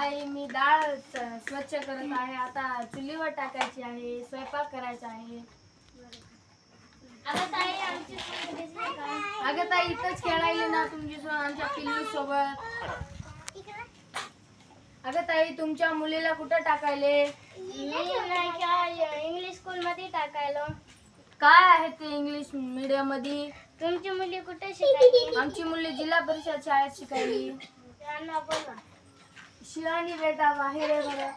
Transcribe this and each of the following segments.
ताई, मी डाळ स्वच्छ करत आहे. आता चुलीवर टाकायची आहे, स्वयंपाक करायचा आहे. अगं ताई, आमची स्कूल दिसली का? अगं ताई, इथंच खेळायली ना तुमची आमच्या पिल्लू सोबत. अगं ताई, तुमच्या मुलीला कुठं टाकायले? इंग्लिश स्कूल मध्ये टाकायला. काय आहे ते इंग्लिश मीडियम मध्ये? तुमची मुली कुठे शिकायली? आमची मुली जिल्हा परिषद शाळेत शिकायली. त्यांना बोला. शिवानी बेटा बाहेर आहे बरं.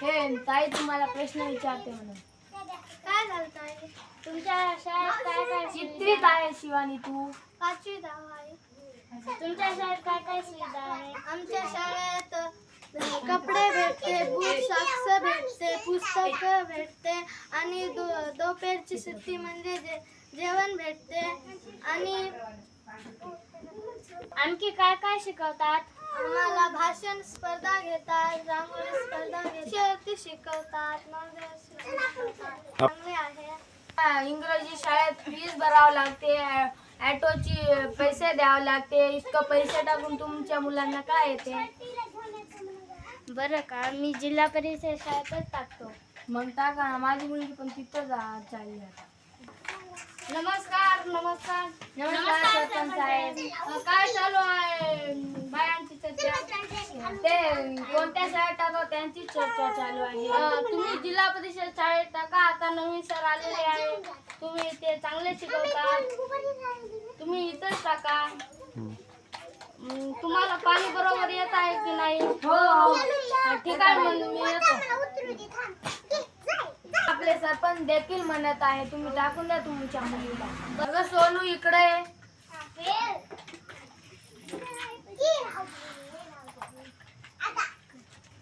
हे ताई, तुम्हाला प्रश्न विचारते म्हणून. काय झालं ताई? तुमच्या शाळेत काय काय कितवीत आहे शिवानी तू? 5वी आहे. तुमच्या शाळेत काय काय सुविधा आहे? आमच्या शाळेत कपडे भेटते, बूट सॉक्स भेटते, पुस्तक भेटते आणि दोपहरची सुट्टी म्हणजे जेवण भेटते. आणि आणखी काय काय शिकवतात? आम्हाला भाषण स्पर्धा घेतात, रांगोळी स्पर्धा घेतात, शिकवतात. चांगले आहे. इंग्रजी शाळेत फीस भरावं लागते, ऑटोची पैसे द्यावे लागते. इतकं पैसे टाकून तुमच्या मुलांना काय येते? बरं का, मी जिल्हा परिषद शाळेतच टाकतो. मग टाका ना, माझी मुलगी पण तिथं चालली आता. नमस्कार. नमस्कार सरपंच साहेब. काय चालू आहे बायांची चर्चा? ते कोणत्या शाळेत टाकावं त्यांची चर्चा चालू आहे. तुम्ही जिल्हा परिषद शाळेत टाका. आता नवीन सर आलेले आहे, तुम्ही ते चांगले शिकवतात. तुम्ही इथंच टाका. तुम्हाला पाणी बरोबर येत आहे की नाही? हो. ठीक आहे, मग मी येतो. आपले सरपंच देखील म्हणत आहे, तुम्ही टाकून द्या तुमच्या मुलीला. बघ सोनू, इकडे.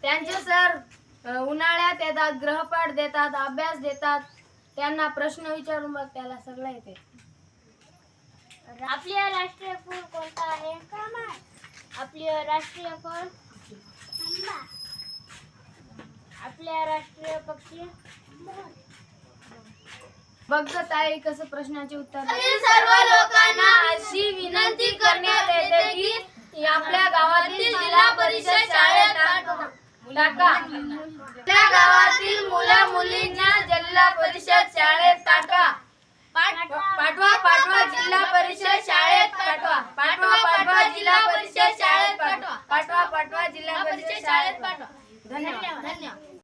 त्यांचे सर उन्हाळ्यात येतात, गृहपाठ देतात, अभ्यास देतात. त्यांना प्रश्न विचारून बघ, त्याला सगळं येते. आपल्या राष्ट्रीय फूल कोणता आहे? आपले राष्ट्रीय फळ? आपल्या राष्ट्रीय पक्षी? बघत आहे कसं प्रश्नाचे उत्तर. सर्व लोकांना अशी विनंती करण्यात येते की आपल्या गावातील जिल्हा परिषद शाळेत टाका. आपल्या गावातील मुला मुलींना जिल्हा परिषद शाळेत टाका. पाठवा जिल्हा परिषद शाळेत पाठवा. पाठवा जिल्हा परिषद शाळेत पाठवा. पाठवा जिल्हा परिषद शाळेत पाठवा. धन्यवाद.